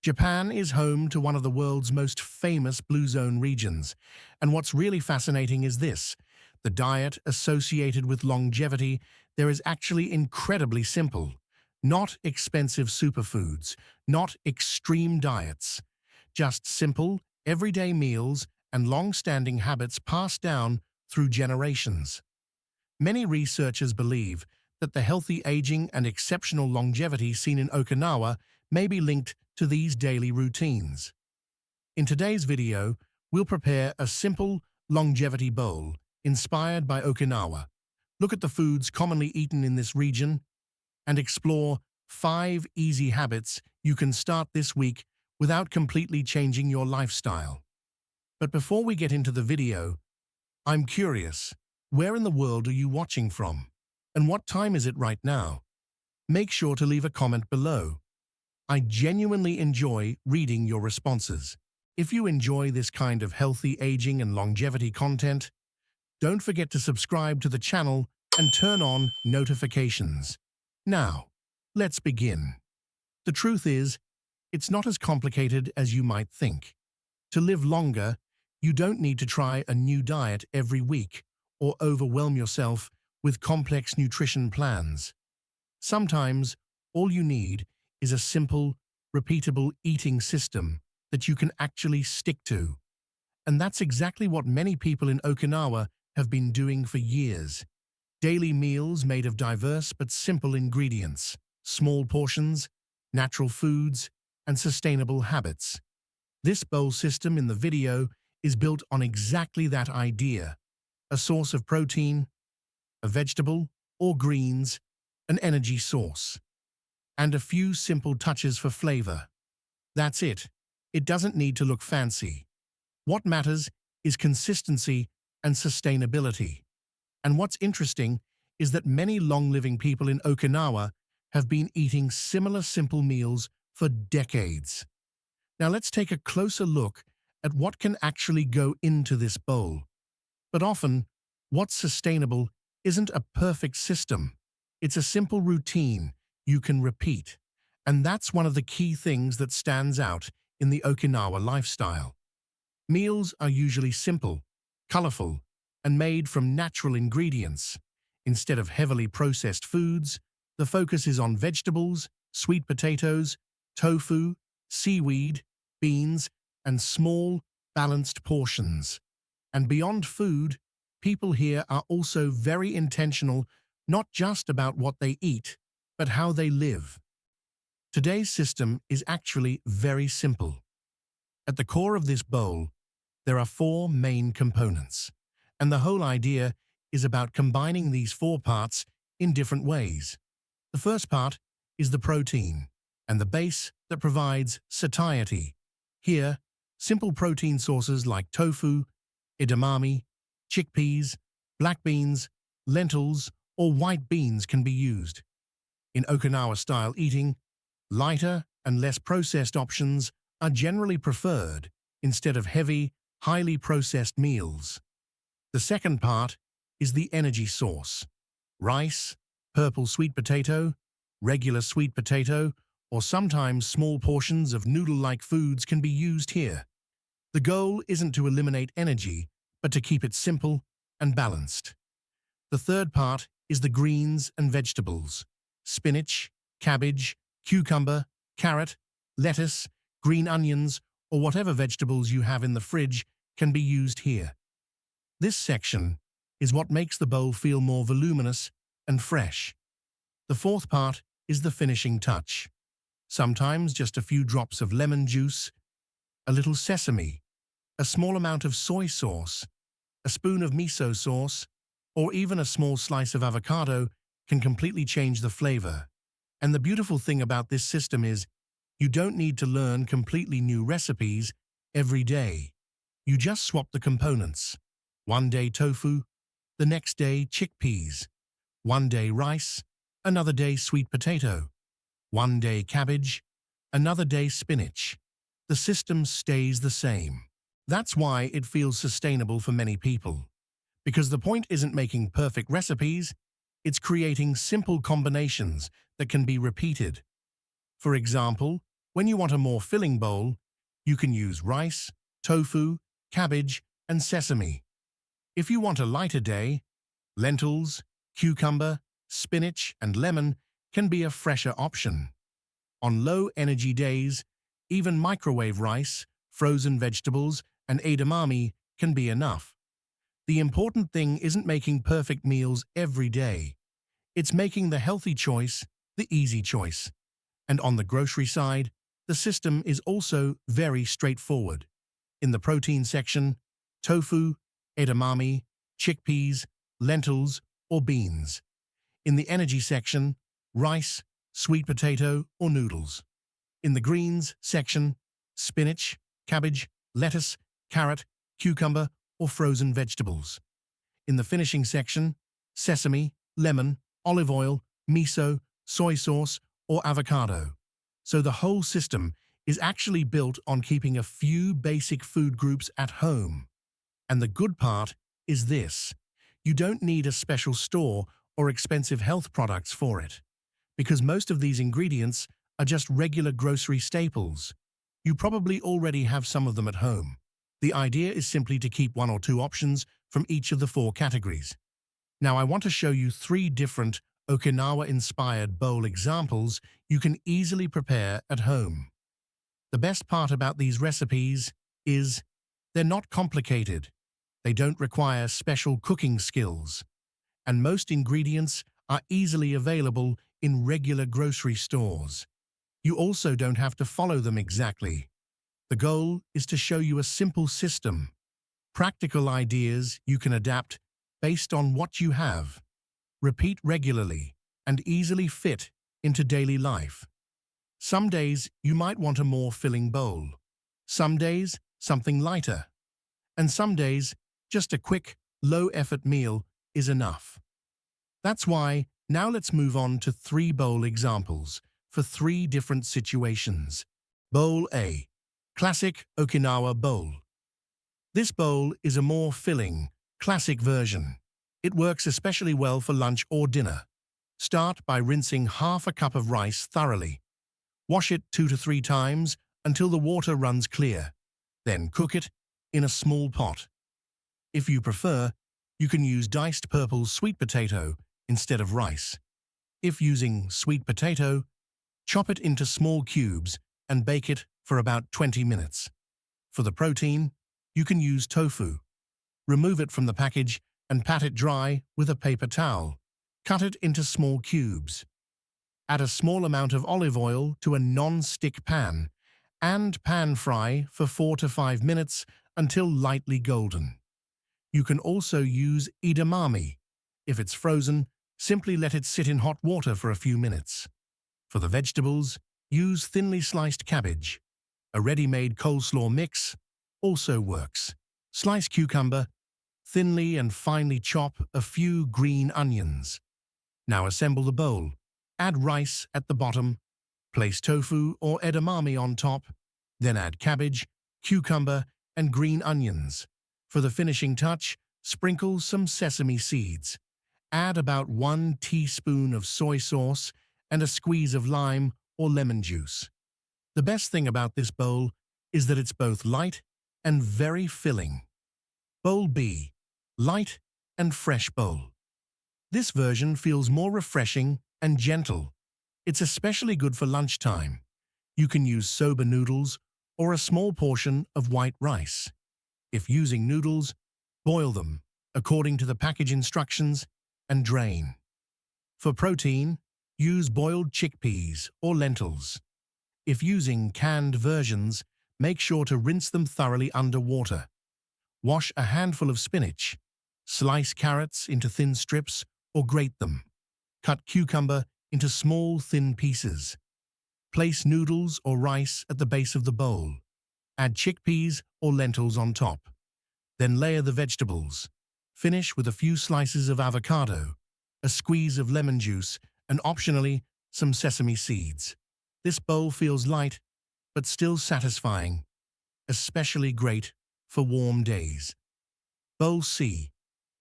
Japan is home to one of the world's most famous blue zone regions, and what's really fascinating is this. The diet associated with longevity there is actually incredibly simple. Not expensive superfoods, not extreme diets, just simple, everyday meals and long-standing habits passed down through generations. Many researchers believe that the healthy aging and exceptional longevity seen in Okinawa may be linked to these daily routines. In today's video, we'll prepare a simple longevity bowl inspired by Okinawa. Look at the foods commonly eaten in this region and explore 5 easy habits you can start this week without completely changing your lifestyle. But before we get into the video, I'm curious, where in the world are you watching from? And what time is it right now? Make sure to leave a comment below. I genuinely enjoy reading your responses. If you enjoy this kind of healthy aging and longevity content, don't forget to subscribe to the channel and turn on notifications. Now, let's begin. The truth is, it's not as complicated as you might think. To live longer, you don't need to try a new diet every week or overwhelm yourself with complex nutrition plans. Sometimes, all you need is a simple, repeatable eating system that you can actually stick to. And that's exactly what many people in Okinawa have been doing for years. Daily meals made of diverse but simple ingredients, small portions, natural foods, and sustainable habits. This bowl system in the video is built on exactly that idea. A source of protein, a vegetable or greens, an energy source, and a few simple touches for flavor. That's it. It doesn't need to look fancy. What matters is consistency and sustainability. And what's interesting is that many long-living people in Okinawa have been eating similar simple meals for decades. Now let's take a closer look at what can actually go into this bowl. But often, what's sustainable isn't a perfect system. It's a simple routine you can repeat. And that's one of the key things that stands out in the Okinawa lifestyle. Meals are usually simple, colorful, and made from natural ingredients. Instead of heavily processed foods, the focus is on vegetables, sweet potatoes, tofu, seaweed, beans, and small, balanced portions. And beyond food, people here are also very intentional, not just about what they eat, but how they live. Today's system is actually very simple. At the core of this bowl, there are 4 main components, and the whole idea is about combining these 4 parts in different ways. The first part is the protein, and the base that provides satiety. Here, simple protein sources like tofu, edamame, chickpeas, black beans, lentils, or white beans can be used. In Okinawa-style eating, lighter and less processed options are generally preferred instead of heavy, highly processed meals. The second part is the energy source. Rice, purple sweet potato, regular sweet potato, or sometimes small portions of noodle-like foods can be used here. The goal isn't to eliminate energy, but to keep it simple and balanced. The third part is the greens and vegetables. Spinach, cabbage, cucumber, carrot, lettuce, green onions, or whatever vegetables you have in the fridge can be used here. This section is what makes the bowl feel more voluminous and fresh. The fourth part is the finishing touch. Sometimes just a few drops of lemon juice, a little sesame, a small amount of soy sauce, a spoon of miso sauce, or even a small slice of avocado can completely change the flavor. And the beautiful thing about this system is you don't need to learn completely new recipes every day. You just swap the components. One day tofu, the next day chickpeas. One day rice, another day sweet potato. One day cabbage, another day spinach. The system stays the same. That's why it feels sustainable for many people. Because the point isn't making perfect recipes, it's creating simple combinations that can be repeated. For example, When you want a more filling bowl, you can use rice, tofu, cabbage, and sesame. If you want a lighter day, lentils, cucumber, spinach, and lemon can be a fresher option. On low-energy days, even microwave rice, frozen vegetables, and edamame can be enough. The important thing isn't making perfect meals every day. It's making the healthy choice the easy choice. And on the grocery side, the system is also very straightforward. In the protein section, tofu, edamame, chickpeas, lentils, or beans. In the energy section, rice, sweet potato, or noodles. In the greens section, spinach, cabbage, lettuce, carrot, cucumber, or frozen vegetables. In the finishing section, sesame, lemon, olive oil, miso, soy sauce, or avocado. So the whole system is actually built on keeping a few basic food groups at home. And the good part is this: you don't need a special store or expensive health products for it, because most of these ingredients are just regular grocery staples. You probably already have some of them at home. The idea is simply to keep one or two options from each of the four categories. Now I want to show you 3 different Okinawa-inspired bowl examples you can easily prepare at home. The best part about these recipes is they're not complicated. They don't require special cooking skills. And most ingredients are easily available in regular grocery stores. You also don't have to follow them exactly. The goal is to show you a simple system, practical ideas you can adapt based on what you have, repeat regularly, and easily fit into daily life. Some days you might want a more filling bowl. Some days, something lighter. And some days, just a quick, low-effort meal is enough. That's why now let's move on to 3 bowl examples for 3 different situations. Bowl A. Classic Okinawa bowl. This bowl is a more filling, classic version. It works especially well for lunch or dinner. Start by rinsing half a cup of rice thoroughly. Wash it 2 to 3 times until the water runs clear. Then cook it in a small pot. If you prefer, you can use diced purple sweet potato instead of rice. If using sweet potato, chop it into small cubes and bake it for about 20 minutes. For the protein, you can use tofu. Remove it from the package and pat it dry with a paper towel. Cut it into small cubes. Add a small amount of olive oil to a non-stick pan and pan fry for 4 to 5 minutes until lightly golden. You can also use edamame. If it's frozen, simply let it sit in hot water for a few minutes. For the vegetables, use thinly sliced cabbage. A ready-made coleslaw mix also works. Slice cucumber, thinly and finely chop a few green onions. Now assemble the bowl. Add rice at the bottom. Place tofu or edamame on top. Then add cabbage, cucumber, and green onions. For the finishing touch, sprinkle some sesame seeds. Add about 1 teaspoon of soy sauce and a squeeze of lime or lemon juice. The best thing about this bowl is that it's both light and very filling. Bowl B. Light and fresh bowl. This version feels more refreshing and gentle. It's especially good for lunchtime. You can use soba noodles or a small portion of white rice. If using noodles, boil them according to the package instructions and drain. For protein, use boiled chickpeas or lentils. If using canned versions, make sure to rinse them thoroughly under water. Wash a handful of spinach. Slice carrots into thin strips or grate them. Cut cucumber into small, thin pieces. Place noodles or rice at the base of the bowl. Add chickpeas or lentils on top. Then layer the vegetables. Finish with a few slices of avocado, a squeeze of lemon juice, and optionally, some sesame seeds. This bowl feels light, but still satisfying, especially great for warm days. Bowl C.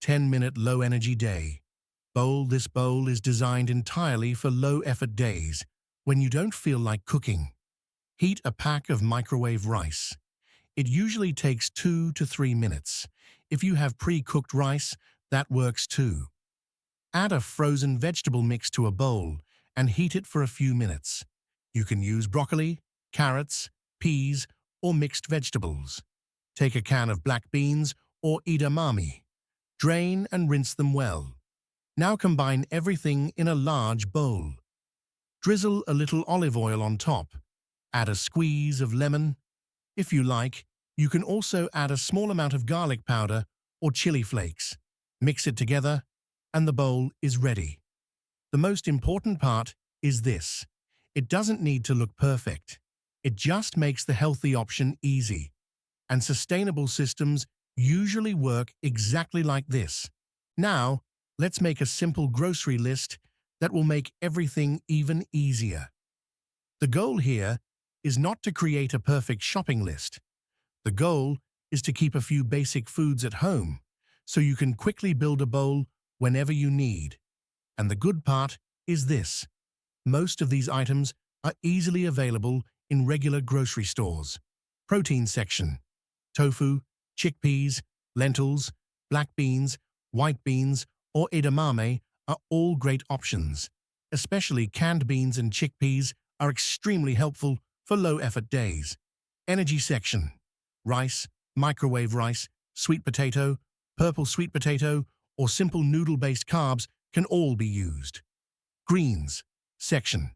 10-minute low-energy day. This bowl is designed entirely for low-effort days when you don't feel like cooking. Heat a pack of microwave rice. It usually takes 2 to 3 minutes. If you have pre-cooked rice, that works too. Add a frozen vegetable mix to a bowl and heat it for a few minutes. You can use broccoli, carrots, peas, or mixed vegetables. Take a can of black beans or edamame. Drain and rinse them well. Now combine everything in a large bowl. Drizzle a little olive oil on top. Add a squeeze of lemon. If you like, you can also add a small amount of garlic powder or chili flakes. Mix it together, and the bowl is ready. The most important part is this. It doesn't need to look perfect. It just makes the healthy option easy. And sustainable systems usually work exactly like this. Now, let's make a simple grocery list that will make everything even easier. The goal here is not to create a perfect shopping list. The goal is to keep a few basic foods at home so you can quickly build a bowl whenever you need. And the good part is this. Most of these items are easily available in regular grocery stores. Protein section. Tofu, chickpeas, lentils, black beans, white beans, or edamame are all great options. Especially canned beans and chickpeas are extremely helpful for low-effort days. Energy section. Rice, microwave rice, sweet potato, purple sweet potato, or simple noodle-based carbs can all be used. Greens section.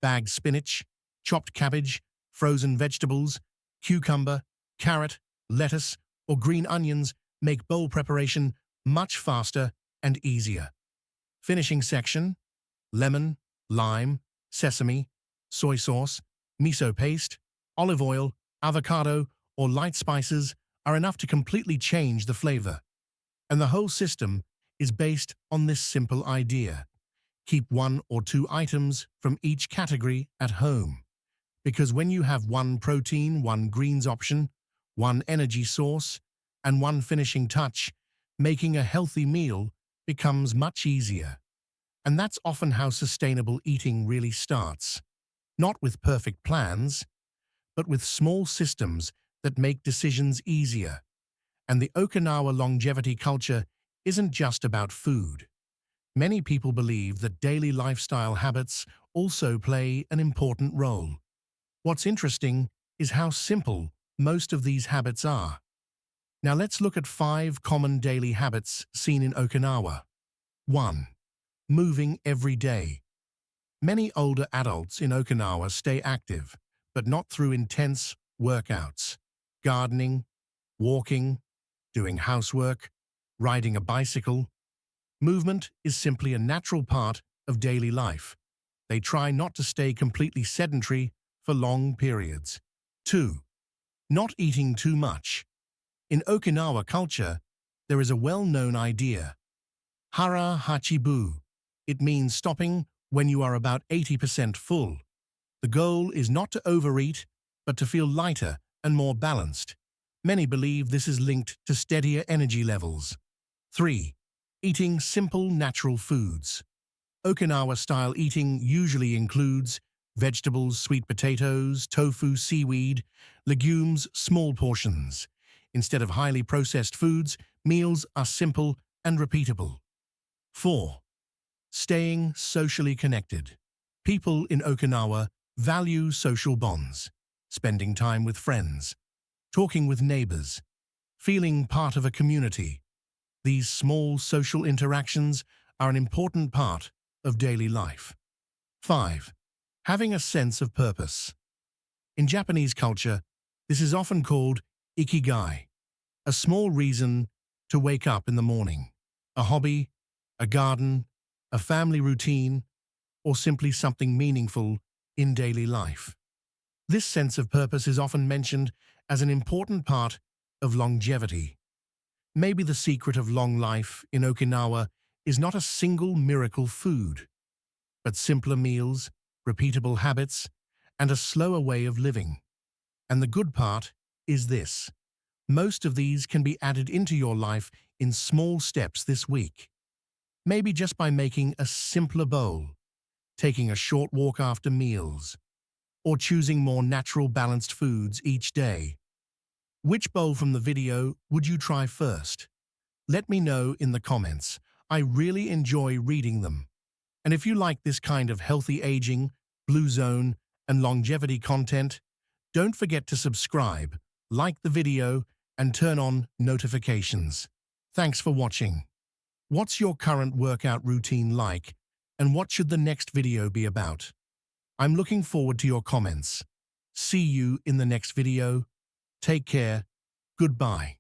Bagged spinach, chopped cabbage, frozen vegetables, cucumber, carrot, lettuce, or green onions make bowl preparation much faster and easier. Finishing section. Lemon, lime, sesame, soy sauce, miso paste, olive oil, avocado, or light spices are enough to completely change the flavor. And the whole system is based on this simple idea. Keep 1 or 2 items from each category at home. Because when you have 1 protein, 1 greens option, 1 energy source, and 1 finishing touch, making a healthy meal becomes much easier. And that's often how sustainable eating really starts. Not with perfect plans, but with small systems that make decisions easier. And the Okinawa longevity culture isn't just about food. Many people believe that daily lifestyle habits also play an important role. What's interesting is how simple most of these habits are. Now let's look at 5 common daily habits seen in Okinawa. 1. Moving every day. Many older adults in Okinawa stay active, but not through intense workouts. Gardening, walking, doing housework, riding a bicycle. Movement is simply a natural part of daily life. They try not to stay completely sedentary for long periods. 2. Not eating too much. In Okinawa culture, there is a well-known idea. Hara hachibu. It means stopping when you are about 80% full. The goal is not to overeat, but to feel lighter and more balanced. Many believe this is linked to steadier energy levels. 3. Eating simple, natural foods. Okinawa-style eating usually includes vegetables, sweet potatoes, tofu, seaweed, legumes, small portions. Instead of highly processed foods, meals are simple and repeatable. 4. Staying socially connected. People in Okinawa value social bonds, spending time with friends, talking with neighbors, feeling part of a community. These small social interactions are an important part of daily life. 5. Having a sense of purpose. In Japanese culture, this is often called ikigai, a small reason to wake up in the morning. A hobby, a garden, a family routine, or simply something meaningful in daily life. This sense of purpose is often mentioned as an important part of longevity. Maybe the secret of long life in Okinawa is not a single miracle food, but simpler meals, repeatable habits, and a slower way of living. And the good part is this. Most of these can be added into your life in small steps this week. Maybe just by making a simpler bowl, taking a short walk after meals, or choosing more natural balanced foods each day? Which bowl from the video would you try first? Let me know in the comments. I really enjoy reading them. And if you like this kind of healthy aging, blue zone, and longevity content, don't forget to subscribe, like the video, and turn on notifications. Thanks for watching. What's your current workout routine like, and what should the next video be about? I'm looking forward to your comments. See you in the next video. Take care. Goodbye.